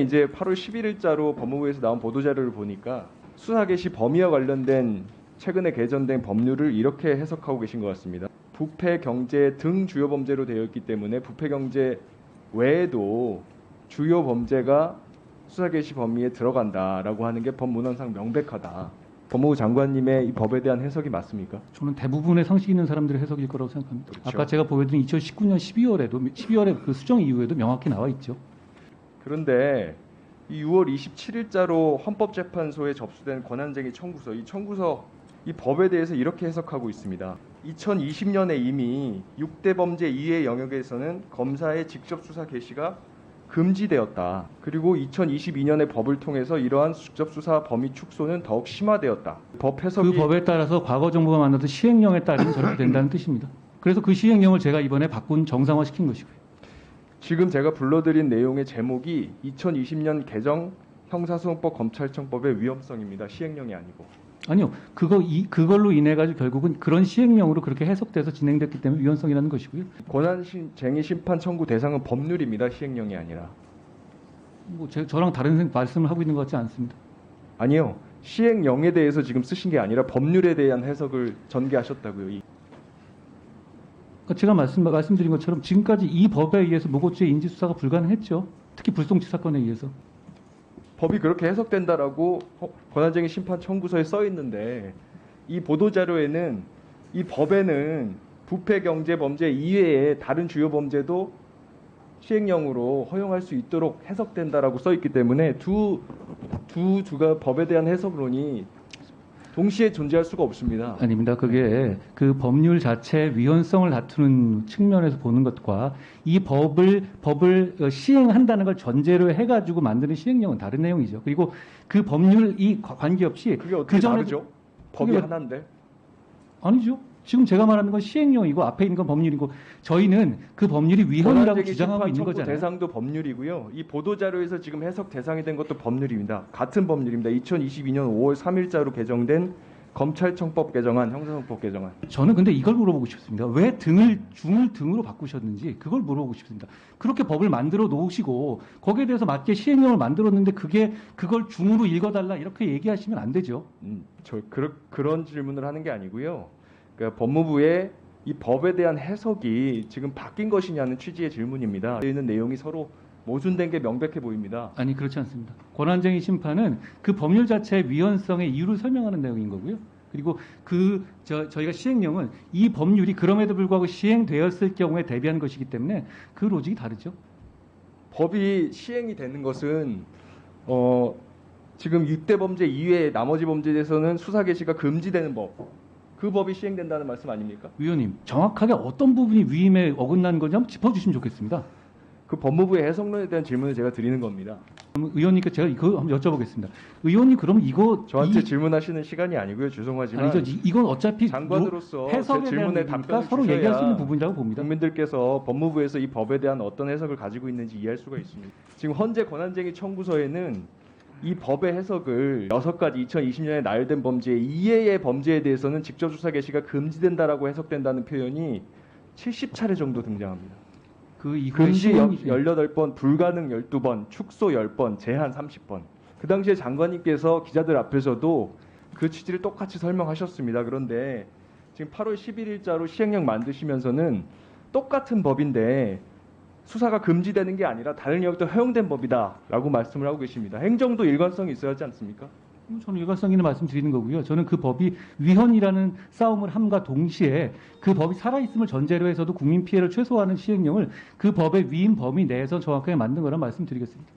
이제 8월 11일자로 법무부에서 나온 보도자료를 보니까 수사 개시 범위와 관련된 최근에 개정된 법률을 이렇게 해석하고 계신 것 같습니다. 부패, 경제 등 주요 범죄로 되어 있기 때문에 부패, 경제 외에도 주요 범죄가 수사 개시 범위에 들어간다라고 하는 게 법문헌상 명백하다. 법무부 장관님의 이 법에 대한 해석이 맞습니까? 저는 대부분의 상식 있는 사람들의 해석일 거라고 생각합니다. 그렇죠. 아까 제가 보여드린 2019년 12월에 그 수정 이후에도 명확히 나와 있죠. 그런데 이 6월 27일자로 헌법재판소에 접수된 권한쟁의 청구서, 이 청구서 이 법에 대해서 이렇게 해석하고 있습니다. 2020년에 이미 6대 범죄 이외의 영역에서는 검사의 직접 수사 개시가 금지되었다. 그리고 2022년의 법을 통해서 이러한 직접 수사 범위 축소는 더욱 심화되었다. 법 해석이 그 법에 따라서 과거 정부가 만들던 시행령에 따르면 저렇게 된다는 뜻입니다. 그래서 그 시행령을 제가 이번에 정상화시킨 것이고요. 지금 제가 불러드린 내용의 제목이 2020년 개정 형사소송법 검찰청법의 위헌성입니다. 시행령이 아니고. 아니요, 그걸로 인해 가지고 결국은 그런 시행령으로 그렇게 해석돼서 진행됐기 때문에 위헌성이라는 것이고요. 권한쟁의 심판 청구 대상은 법률입니다. 시행령이 아니라. 뭐 저랑 다른 말씀을 하고 있는 것 같지 않습니다. 아니요. 시행령에 대해서 지금 쓰신 게 아니라 법률에 대한 해석을 전개하셨다고요. 그러니까 제가 말씀드린 것처럼 지금까지 이 법에 의해서 무고죄 인지 수사가 불가능했죠. 특히 불송치 사건에 의해서. 법이 그렇게 해석된다라고 권한쟁의 심판 청구서에 써 있는데 이 보도 자료에는 이 법에는 부패 경제 범죄 이외에 다른 주요 범죄도 시행령으로 허용할 수 있도록 해석된다라고 써 있기 때문에 두가 법에 대한 해석론이 동시에 존재할 수가 없습니다. 아닙니다. 그게 그 법률 자체의 위헌성을 다투는 측면에서 보는 것과 이 법을 시행한다는 걸 전제로 해가지고 만드는 시행령은 다른 내용이죠. 그리고 그 법률이 관계없이 그게 어떻게 다르죠? 법이 하나인데? 아니죠. 지금 제가 말하는 건 시행령이고 앞에 있는 건 법률이고 저희는 그 법률이 위헌이라고 주장하고 있는 거잖아요. 대상도 법률이고요. 이 보도자료에서 지금 해석 대상이 된 것도 법률입니다. 같은 법률입니다. 2022년 5월 3일자로 개정된 검찰청법 개정안, 형사소송법 개정안. 저는 근데 이걸 물어보고 싶습니다. 왜 중을 등으로 바꾸셨는지 그걸 물어보고 싶습니다. 그렇게 법을 만들어 놓으시고 거기에 대해서 맞게 시행령을 만들었는데 그걸 중으로 읽어달라 이렇게 얘기하시면 안 되죠. 그런 질문을 하는 게 아니고요. 그러니까 법무부의 이 법에 대한 해석이 지금 바뀐 것이냐는 취지의 질문입니다. 있는 내용이 서로 모순된 게 명백해 보입니다. 아니 그렇지 않습니다. 권한쟁의 심판은 그 법률 자체의 위헌성의 이유를 설명하는 내용인 거고요. 그리고 저희가 시행령은 이 법률이 그럼에도 불구하고 시행되었을 경우에 대비한 것이기 때문에 그 로직이 다르죠. 법이 시행이 되는 것은 지금 6대 범죄 이외의 나머지 범죄에 대해서는 수사 개시가 금지되는 법. 그 법이 시행된다는 말씀 아닙니까? 위원님, 정확하게 어떤 부분이 위임에 어긋난 건지 한번 짚어주시면 좋겠습니다. 그 법무부의 해석론에 대한 질문을 제가 드리는 겁니다. 그럼 의원님께 제가 이거 한번 여쭤보겠습니다. 의원님 그럼 이거 저한테 질문하시는 시간이 아니고요. 죄송하지만 아니죠. 이건 어차피 장관으로서 해석에 제 질문에 대한 답변을 서로 주셔야 얘기할 수 있는 부분이라고 봅니다. 국민들께서 법무부에서 이 법에 대한 어떤 해석을 가지고 있는지 이해할 수가 있습니다. 지금 현재 권한쟁의 청구서에는 이 법의 해석을 6가지 2020년에 나열된 범죄 이외의 범죄에 대해서는 직접 수사 개시가 금지된다라고 해석된다는 표현이 70차례 정도 등장합니다. 금지 18번, 불가능 12번, 축소 10번, 제한 30번. 그 당시에 장관님께서 기자들 앞에서도 그 취지를 똑같이 설명하셨습니다. 그런데 지금 8월 11일자로 시행령 만드시면서는 똑같은 법인데 수사가 금지되는 게 아니라 다른 영역도 허용된 법이다라고 말씀을 하고 계십니다. 행정도 일관성이 있어야 하지 않습니까? 저는 일관성 있는 말씀 드리는 거고요. 저는 그 법이 위헌이라는 싸움을 함과 동시에 그 법이 살아있음을 전제로 해서도 국민 피해를 최소화하는 시행령을 그 법의 위임 범위 내에서 정확하게 만든 거란 말씀드리겠습니다.